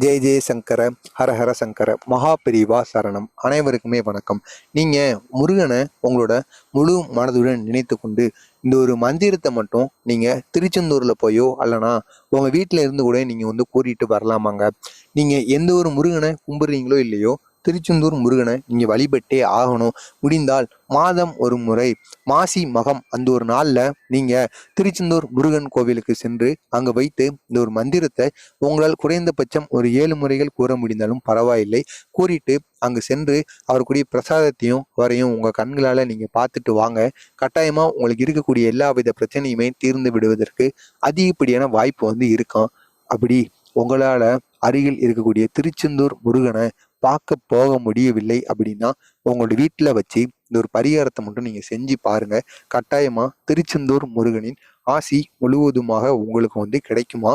ஜெய ஜெய சங்கர ஹர ஹர சங்கர மகா பெரிவா சரணம். அனைவருக்குமே வணக்கம். நீங்கள் முருகனை உங்களோட முழு மனதுடன் நினைத்து கொண்டு இந்த ஒரு மந்திரத்தை மட்டும் நீங்கள் திருச்செந்தூரில் போயோ அல்லனா உங்கள் வீட்டில் இருந்து கூட நீங்கள் கூறிட்டு வரலாமாங்க. நீங்கள் எந்த ஒரு முருகனை கும்பிட்றீங்களோ இல்லையோ, திருச்செந்தூர் முருகனை நீங்கள் வழிபட்டே ஆகணும். முடிந்தால் மாதம் ஒரு முறை மாசி மகம் அந்த ஒரு நாளில் நீங்கள் திருச்செந்தூர் முருகன் கோவிலுக்கு சென்று அங்கே வைத்து இந்த ஒரு மந்திரத்தை உங்களால் குறைந்தபட்சம் ஒரு 7 முறைகள் கூற முடிந்தாலும் பரவாயில்லை, கூறிட்டு அங்கு சென்று அவருக்குரிய பிரசாதத்தையும் வரையும் உங்கள் கண்களால் நீங்கள் பார்த்துட்டு வாங்க. கட்டாயமாக உங்களுக்கு இருக்கக்கூடிய எல்லா வித பிரச்சனையுமே தீர்ந்து விடுவதற்கு அதிகப்படியான வாய்ப்பு இருக்கும். அப்படி உங்களால் அருகில் இருக்கக்கூடிய திருச்செந்தூர் முருகனை பார்க்க போக முடியவில்லை அப்படின்னா உங்களோட வீட்டில் வச்சு இந்த ஒரு பரிகாரத்தை மட்டும் நீங்கள் செஞ்சு பாருங்க. கட்டாயமாக திருச்செந்தூர் முருகனின் ஆசி முழுவதுமாக உங்களுக்கு கிடைக்குமா.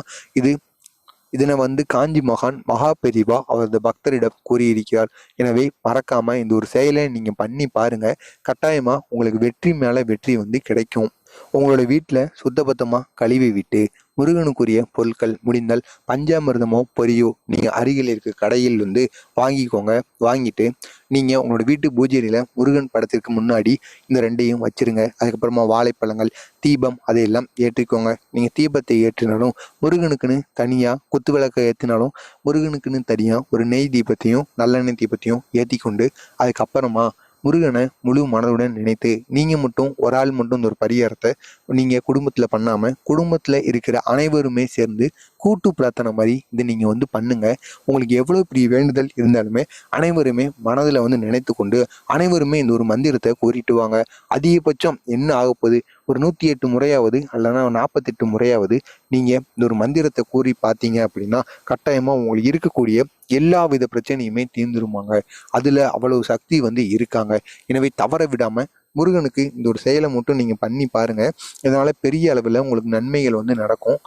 இதனை காஞ்சி மகான் மகா பெரிவா அவரது பக்தரிடம் கூறியிருக்கிறார். எனவே மறக்காம இந்த ஒரு செயலை நீங்க பண்ணி பாருங்க. கட்டாயமா உங்களுக்கு வெற்றி மேல வெற்றி கிடைக்கும். உங்களோட வீட்டில் சுத்தபத்தமாக கழுவி விட்டு முருகனுக்குரிய பொருட்கள் முடிந்தால் பஞ்சாமிர்தமோ பொரியோ நீங்கள் அருகில் இருக்க கடையில் வாங்கிக்கோங்க. வாங்கிட்டு நீங்கள் உங்களோட வீட்டு பூஜையில் முருகன் படத்திற்கு முன்னாடி இந்த ரெண்டையும் வச்சிருங்க. அதுக்கப்புறமா வாழைப்பழங்கள், தீபம் அதையெல்லாம் ஏற்றிக்கோங்க. நீங்கள் தீபத்தை ஏற்றினாலும் முருகனுக்குன்னு தனியாக குத்து விளக்கை ஏற்றினாலும் முருகனுக்குன்னு தனியாக ஒரு நெய் தீபத்தையும் நல்லெண்ணெய் தீபத்தையும் ஏற்றி கொண்டு அதுக்கப்புறமா முருகனை முழு மனதுடன் நினைத்து நீங்கள் மட்டும் ஒரு ஆள் மட்டும் இந்த ஒரு பரிகாரத்தை நீங்கள் குடும்பத்தில் பண்ணாமல் குடும்பத்தில் இருக்கிற அனைவருமே சேர்ந்து கூட்டு பிரார்த்தனை மாதிரி இது நீங்கள் பண்ணுங்க. உங்களுக்கு எவ்வளோ பெரிய வேண்டுதல் இருந்தாலுமே அனைவருமே மனதில் நினைத்து கொண்டு அனைவருமே இந்த ஒரு மந்திரத்தை கூறிட்டு வாங்க. அதிகபட்சம் என்ன ஆகப்போகுது, ஒரு 108 முறையாவது அல்லனா 48 முறையாவது நீங்கள் இந்த ஒரு மந்திரத்தை கூறி பார்த்தீங்க அப்படின்னா கட்டாயமாக உங்களுக்கு இருக்கக்கூடிய எல்லா வித பிரச்சனையுமே தீர்ந்துருமாங்க. அதில் அவ்வளவு சக்தி இருக்காங்க. எனவே தவற விடாமல் முருகனுக்கு இந்த ஒரு செயலை மட்டும் நீங்கள் பண்ணி பாருங்கள். இதனால் பெரிய அளவில் உங்களுக்கு நன்மைகள் நடக்கும்.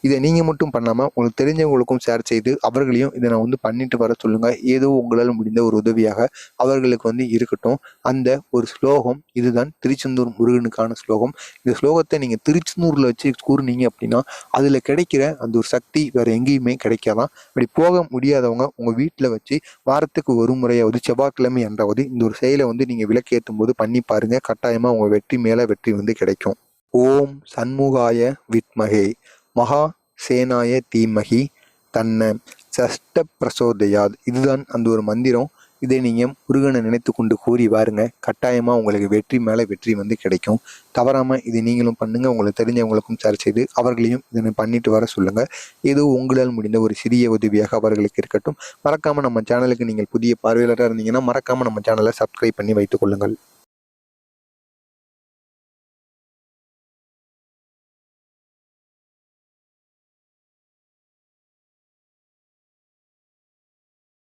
இதை நீங்கள் மட்டும் பண்ணாமல் உங்களுக்கு தெரிஞ்சவங்களுக்கும் ஷேர் செய்து அவர்களையும் இதை நான் பண்ணிட்டு வர சொல்லுங்கள். ஏதோ உங்களால் முடிந்த ஒரு உதவியாக அவர்களுக்கு இருக்கட்டும். அந்த ஒரு ஸ்லோகம் இதுதான் திருச்செந்தூர் முருகனுக்கான ஸ்லோகம். இந்த ஸ்லோகத்தை நீங்கள் திருச்செந்தூரில் வச்சு கூறுனீங்க அப்படின்னா அதில் கிடைக்கிற அந்த ஒரு சக்தி வேறு எங்கேயுமே கிடைக்காதான். அப்படி போக முடியாதவங்க உங்கள் வீட்டில் வச்சு வாரத்துக்கு ஒரு முறையாவது செவ்வாய்க்கிழமை என்றாவது இந்த ஒரு செயலை நீங்கள் விளக்கேற்றும் போது பண்ணி பாருங்கள். கட்டாயமாக உங்கள் வெற்றி மேலே வெற்றி கிடைக்கும். ஓம் சண்முகாய வித்மகே மகா சேனாய தீமகி தன்ன சஷ்ட பிரசோதயாத். இதுதான் அந்த ஒரு மந்திரம். இதை நீங்கள் முருகனை நினைத்து கொண்டு கூறி வாருங்க. கட்டாயமாக உங்களுக்கு வெற்றி மேலே வெற்றி கிடைக்கும். தவறாமல் இது நீங்களும் பண்ணுங்கள். உங்களுக்கு தெரிஞ்சவங்களுக்கும் ஷேர் செய்து அவர்களையும் இதனை பண்ணிட்டு வர சொல்லுங்கள். ஏதோ உங்களால் முடிந்த ஒரு சிறிய உதவியாக அவர்களுக்கு இருக்கட்டும். மறக்காமல் நம்ம சேனலுக்கு நீங்கள் புதிய பார்வையாளராக இருந்தீங்கன்னா மறக்காமல் நம்ம சேனலை சப்ஸ்கிரைப் பண்ணி வைத்துக் கொள்ளுங்கள்.